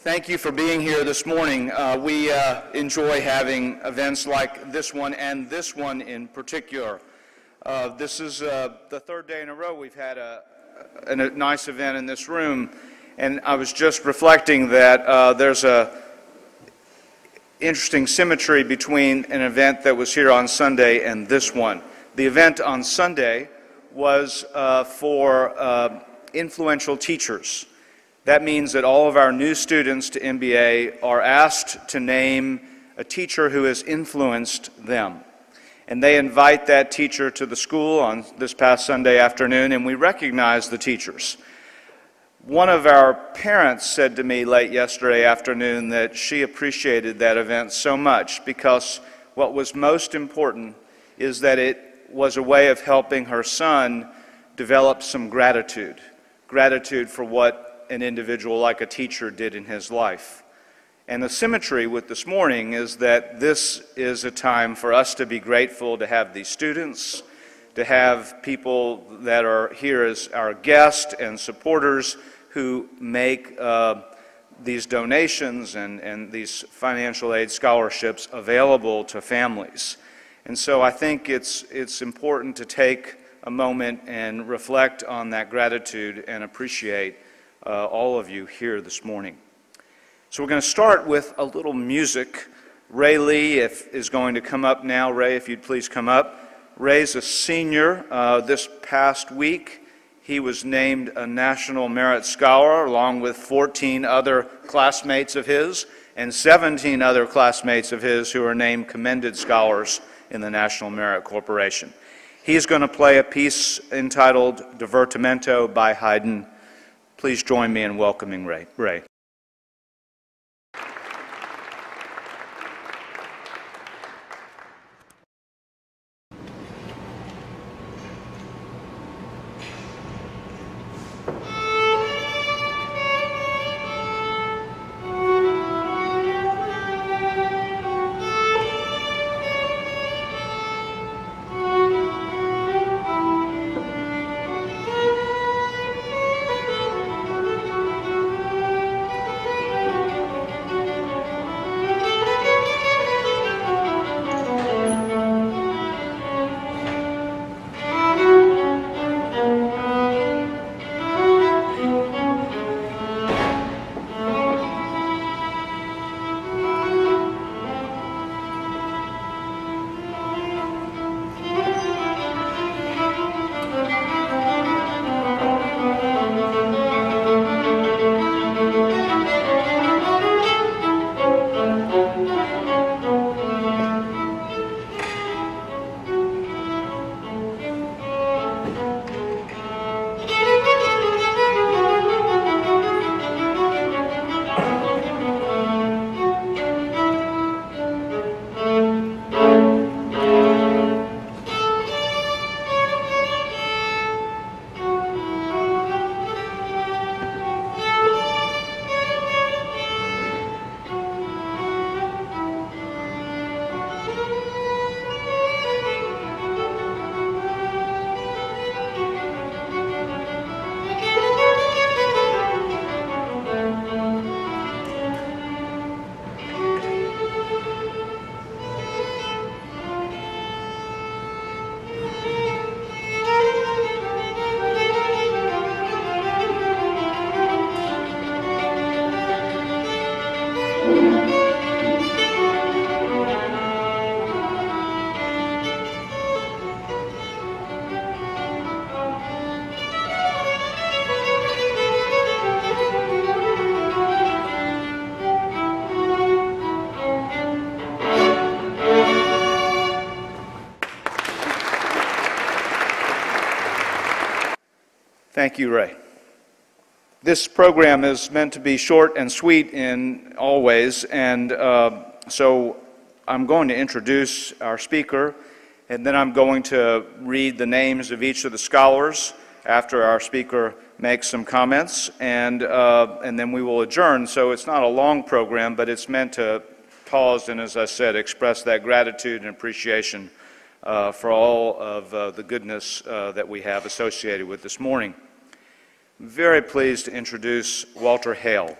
Thank you for being here this morning. We enjoy having events like this one and this one in particular. This is the third day in a row we've had a nice event in this room, and I was just reflecting that there's a interesting symmetry between an event that was here on Sunday and this one. The event on Sunday was for influential teachers. That means that all of our new students to MBA are asked to name a teacher who has influenced them. And they invite that teacher to the school on this past Sunday afternoon, and we recognize the teachers. One of our parents said to me late yesterday afternoon that she appreciated that event so much because what was most important is that it was a way of helping her son develop some gratitude for what an individual like a teacher did in his life. And the symmetry with this morning is that this is a time for us to be grateful to have these students, to have people that are here as our guests and supporters who make these donations and these financial aid scholarships available to families. And so I think it's important to take a moment and reflect on that gratitude and appreciate all of you here this morning. So we're going to start with a little music. Ray Lee is going to come up now. Ray, if you'd please come up. Ray's a senior. This past week, he was named a National Merit Scholar along with 14 other classmates of his and 17 other classmates of his who are named Commended Scholars in the National Merit Corporation. He's going to play a piece entitled Divertimento by Haydn. Please join me in welcoming Ray. Ray. Thank you, Ray. This program is meant to be short and sweet in all ways, and so I'm going to introduce our speaker, and then I'm going to read the names of each of the scholars after our speaker makes some comments, and then we will adjourn. So it's not a long program, but it's meant to pause and, as I said, express that gratitude and appreciation for all of the goodness that we have associated with this morning. I'm very pleased to introduce Walter Hale.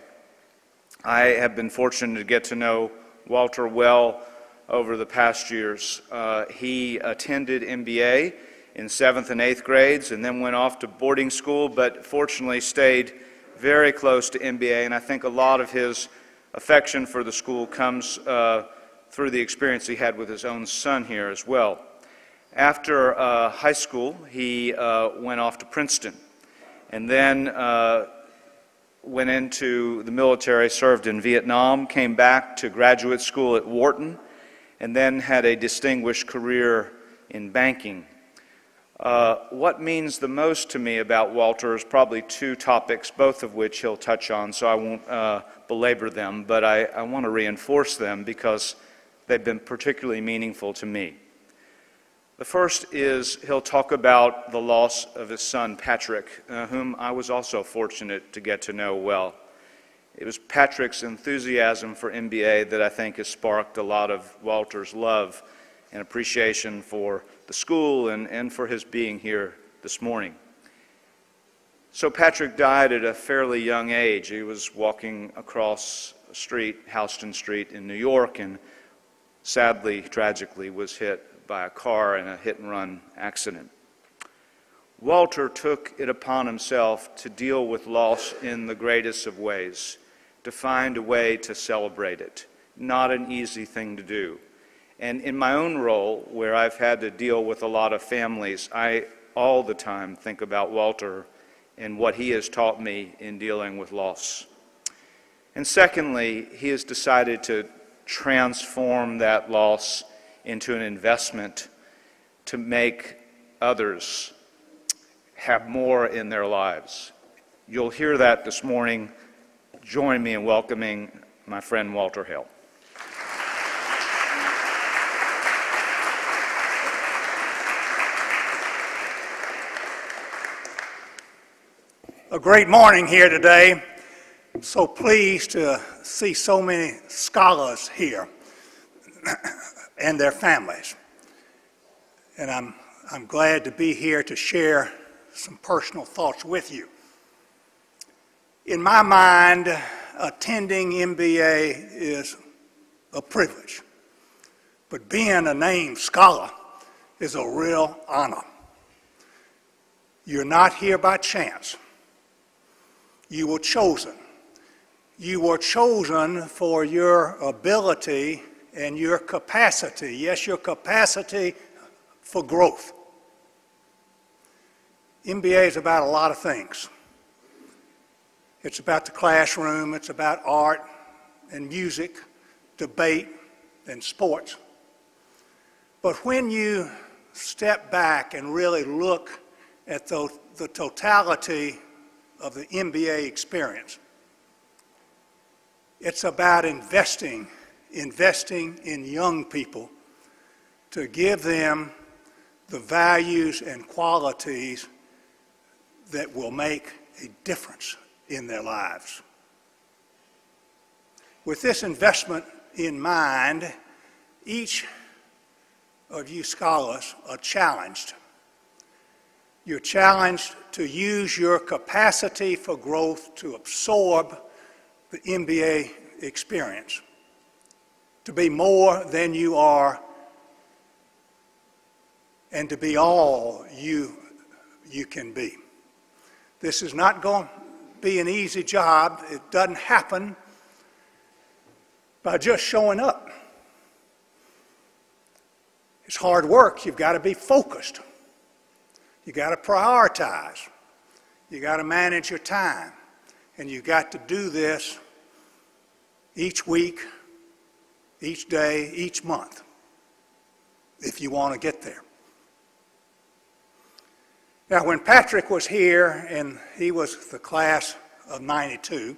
I have been fortunate to get to know Walter well over the past years. He attended MBA in 7th and 8th grades and then went off to boarding school, but fortunately stayed very close to MBA, and I think a lot of his affection for the school comes through the experience he had with his own son here as well. After high school, he went off to Princeton and then went into the military, served in Vietnam, came back to graduate school at Wharton, and then had a distinguished career in banking. What means the most to me about Walter is probably two topics, both of which he'll touch on, so I won't belabor them, but I want to reinforce them because they've been particularly meaningful to me. The first is he'll talk about the loss of his son, Patrick, whom I was also fortunate to get to know well. It was Patrick's enthusiasm for MBA that I think has sparked a lot of Walter's love and appreciation for the school and for his being here this morning. So Patrick died at a fairly young age. He was walking across a street, Houston Street in New York, and sadly, tragically, was hit by a car in a hit-and-run accident. Walter took it upon himself to deal with loss in the greatest of ways, to find a way to celebrate it. Not an easy thing to do. And in my own role, where I've had to deal with a lot of families, I all the time think about Walter and what he has taught me in dealing with loss. And secondly, he has decided to transform that loss into an investment to make others have more in their lives. You'll hear that this morning. Join me in welcoming my friend Walter Hale. A great morning here today. I'm so pleased to see so many scholars here and their families. And I'm glad to be here to share some personal thoughts with you. In my mind, attending MBA is a privilege, but being a named scholar is a real honor. You're not here by chance. You were chosen. You were chosen for your ability and your capacity, yes, your capacity for growth. MBA is about a lot of things. It's about the classroom, it's about art and music, debate and sports. But when you step back and really look at the totality of the MBA experience, it's about investing in young people to give them the values and qualities that will make a difference in their lives. With this investment in mind, each of you scholars are challenged. You're challenged to use your capacity for growth to absorb the MBA experience, to be more than you are, and to be all you can be. This is not going to be an easy job. It doesn't happen by just showing up. It's hard work. You've got to be focused. You've got to prioritize. You've got to manage your time. And you've got to do this each week, each day, each month, if you want to get there. Now, when Patrick was here, and he was the class of '92,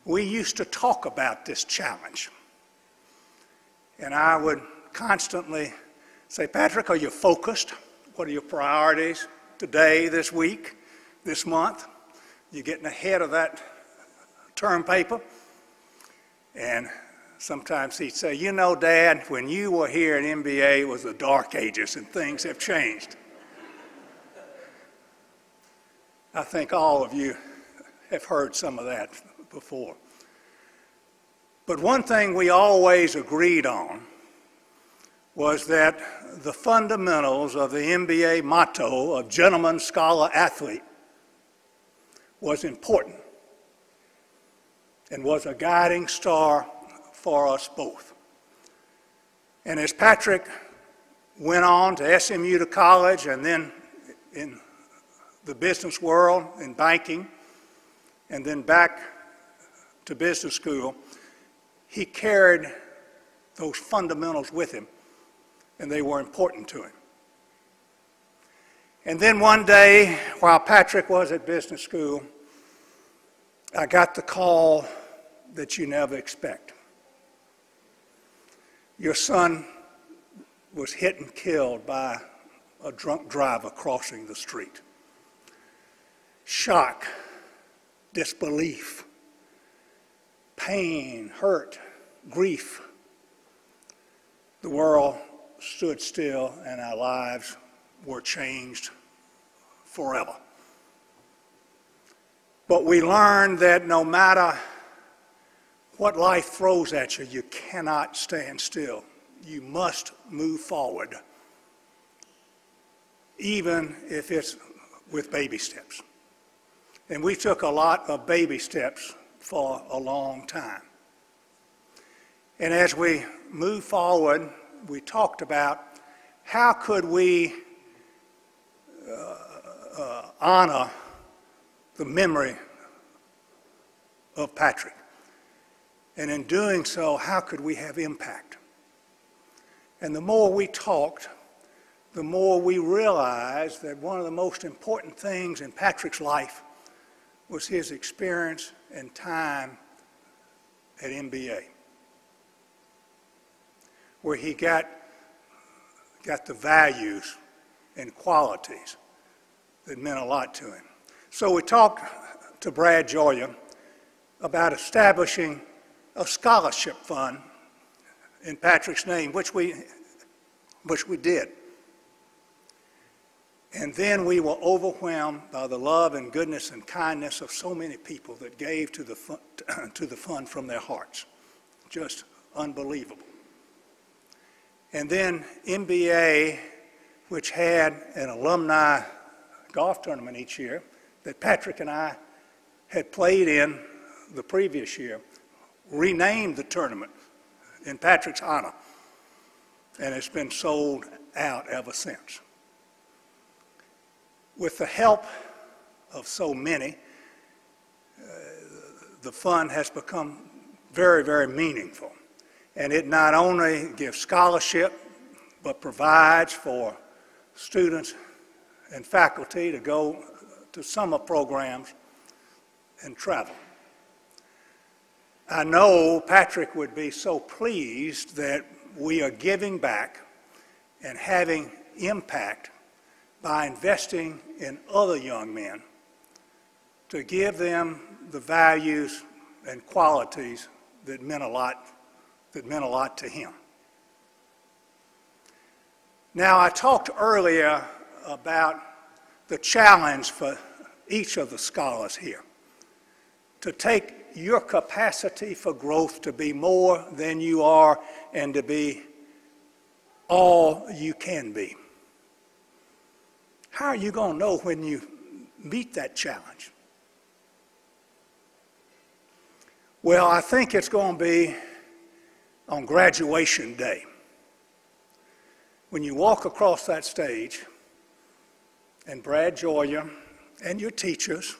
we used to talk about this challenge. And I would constantly say, Patrick, are you focused? What are your priorities today, this week, this month? You're getting ahead of that term paper? And sometimes he'd say, you know, Dad, when you were here at MBA, it was the dark ages and things have changed. I think all of you have heard some of that before. But one thing we always agreed on was that the fundamentals of the MBA motto of gentleman, scholar, athlete was important and was a guiding star for us both. And as Patrick went on to SMU to college and then in the business world, in banking, and then back to business school, he carried those fundamentals with him, and they were important to him. And then one day, while Patrick was at business school, I got the call that you never expect. Your son was hit and killed by a drunk driver crossing the street. Shock, disbelief, pain, hurt, grief. The world stood still and our lives were changed forever. But we learned that no matter what life throws at you, you cannot stand still. You must move forward, even if it's with baby steps. And we took a lot of baby steps for a long time. And as we moved forward, we talked about how could we honor the memory of Patrick. And in doing so, how could we have impact? And the more we talked, the more we realized that one of the most important things in Patrick's life was his experience and time at MBA, where he got the values and qualities that meant a lot to him. So we talked to Brad Joya about establishing a scholarship fund in Patrick's name, which we did. And then we were overwhelmed by the love and goodness and kindness of so many people that gave to the fund from their hearts. Just unbelievable. And then MBA, which had an alumni golf tournament each year that Patrick and I had played in the previous year, renamed the tournament in Patrick's honor, and it's been sold out ever since. With the help of so many, the fund has become very, very meaningful. And it not only gives scholarship, but provides for students and faculty to go to summer programs and travel. I know Patrick would be so pleased that we are giving back and having impact by investing in other young men to give them the values and qualities that meant a lot to him. Now, I talked earlier about the challenge for each of the scholars here to take your capacity for growth to be more than you are and to be all you can be. How are you going to know when you meet that challenge? Well, I think it's going to be on graduation day. When you walk across that stage and Brad Joya and your teachers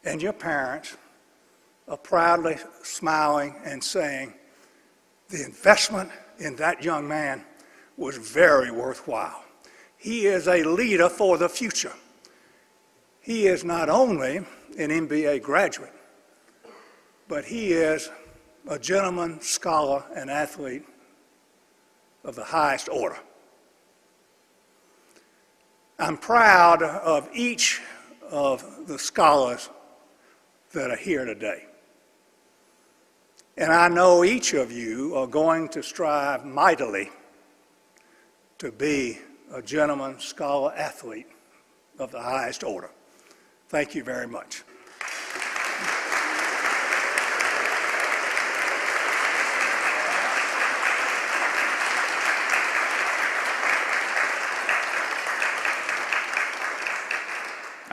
and your parents are proudly smiling and saying, the investment in that young man was very worthwhile. He is a leader for the future. He is not only an MBA graduate, but he is a gentleman, scholar, and athlete of the highest order. I'm proud of each of the scholars that are here today. And I know each of you are going to strive mightily to be a gentleman, scholar, athlete of the highest order. Thank you very much.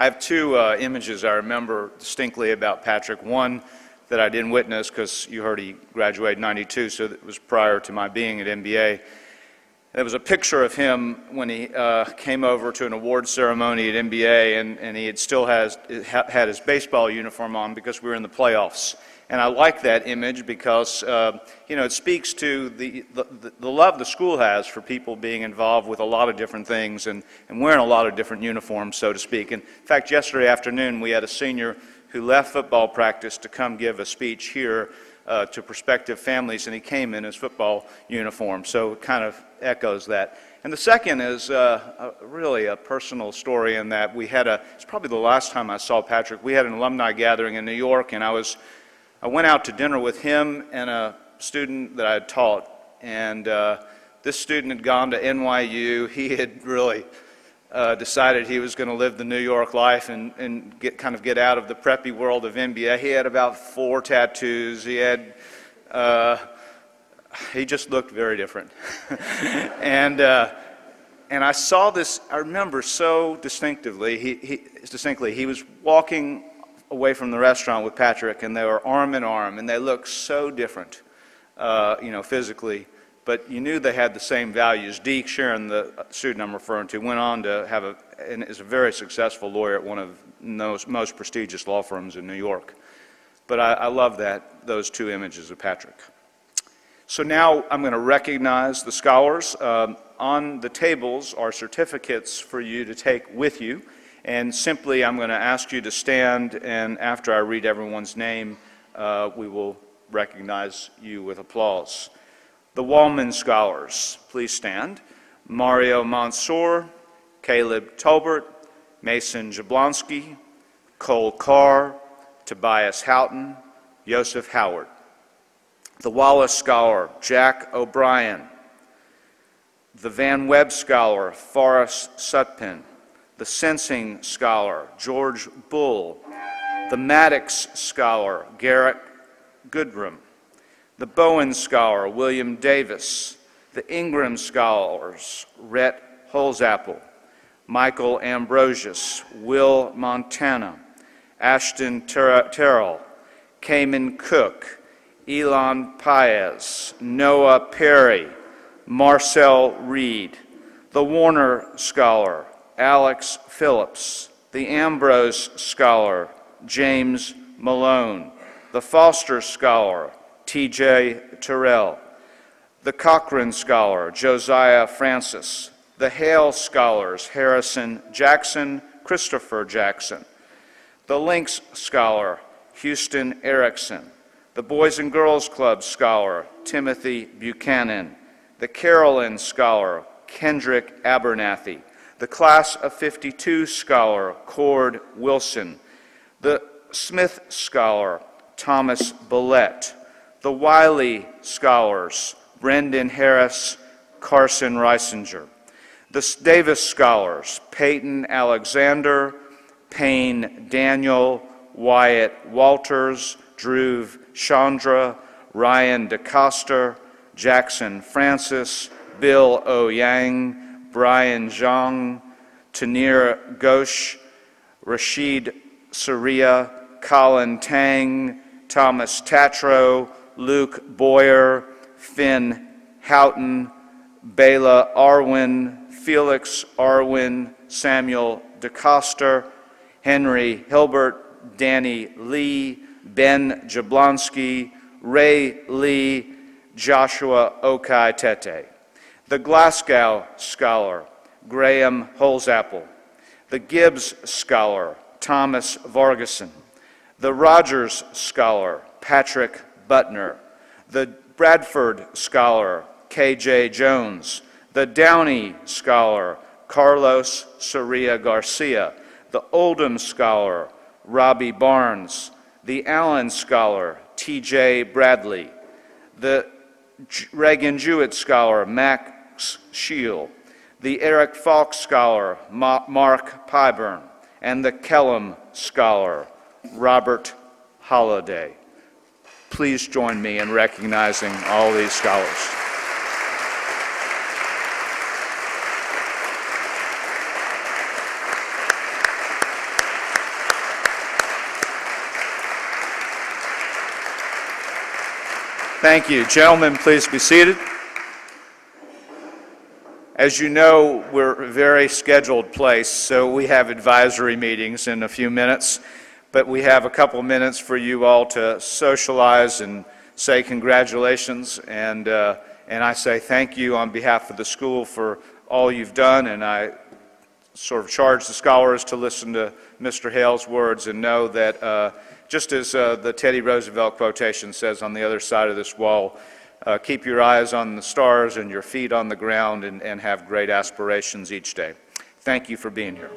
I have two images I remember distinctly about Patrick. One that I didn't witness because you heard he graduated in '92, so it was prior to my being at MBA. There was a picture of him when he came over to an award ceremony at MBA, and he had his baseball uniform on because we were in the playoffs. And I like that image because it speaks to the love the school has for people being involved with a lot of different things and wearing a lot of different uniforms, so to speak. And in fact, yesterday afternoon we had a senior who left football practice to come give a speech here to prospective families, and he came in his football uniform, so it kind of echoes that. And the second is really a personal story in that it's probably the last time I saw Patrick. We had an alumni gathering in New York, and I went out to dinner with him and a student that I had taught, and this student had gone to NYU. He had really decided he was going to live the New York life and get out of the preppy world of MBA. He had about 4 tattoos. He just looked very different. and I saw this, I remember so distinctly, he was walking away from the restaurant with Patrick, and they were arm in arm, and they looked so different, physically. But you knew they had the same values. Deke Sharon, the student I'm referring to, went on to and is a very successful lawyer at one of the most prestigious law firms in New York. But I love those two images of Patrick. So now I'm going to recognize the scholars. On the tables are certificates for you to take with you. And simply I'm going to ask you to stand, and after I read everyone's name, we will recognize you with applause. The Wallman Scholars, please stand. Mario Mansour, Caleb Tolbert, Mason Jablonski, Cole Carr, Tobias Houghton, Joseph Howard. The Wallace Scholar, Jack O'Brien. The Van Webb Scholar, Forrest Sutpin. The Sensing Scholar, George Bull. The Maddox Scholar, Garrett Goodrum. The Bowen Scholar, William Davis. The Ingram Scholars, Rhett Holzapple. Michael Ambrosius, Will Montana. Ashton Terrell, Cayman Cook, Elon Paez, Noah Perry, Marcel Reed. The Warner Scholar, Alex Phillips. The Ambrose Scholar, James Malone. The Foster Scholar, T.J. Terrell. The Cochran Scholar, Josiah Francis. The Hale Scholars, Harrison Jackson, Christopher Jackson. The Lynx Scholar, Houston Erickson. The Boys and Girls Club Scholar, Timothy Buchanan. The Carolyn Scholar, Kendrick Abernathy. The Class of '52 Scholar, Cord Wilson. The Smith Scholar, Thomas Billette. The Wiley Scholars, Brendan Harris, Carson Reisinger. The Davis Scholars, Peyton Alexander, Payne Daniel, Wyatt Walters, Drew Chandra, Ryan DeCoster, Jackson Francis, Bill O. Yang, Brian Zhang, Tanir Ghosh, Rashid Saria, Colin Tang, Thomas Tatro, Luke Boyer, Finn Houghton, Bela Arwin, Felix Arwin, Samuel DeCoster, Henry Hilbert, Danny Lee, Ben Jablonski, Ray Lee, Joshua Okai Tete. The Glasgow Scholar, Graham Holzapple. The Gibbs Scholar, Thomas Vargason. The Rogers Scholar, Patrick Butner. The Bradford Scholar, K.J. Jones. The Downey Scholar, Carlos Soria Garcia. The Oldham Scholar, Robbie Barnes. The Allen Scholar, T.J. Bradley. The Reagan Jewett Scholar, Max Shield. The Eric Falk Scholar, Mark Pyburn. And the Kellum Scholar, Robert Holliday. Please join me in recognizing all these scholars. Thank you. Gentlemen, please be seated. As you know, we're a very scheduled place, so we have advisory meetings in a few minutes, but we have a couple minutes for you all to socialize and say congratulations, and I say thank you on behalf of the school for all you've done, and I sort of charge the scholars to listen to Mr. Hale's words and know that just as the Teddy Roosevelt quotation says on the other side of this wall, keep your eyes on the stars and your feet on the ground and have great aspirations each day. Thank you for being here.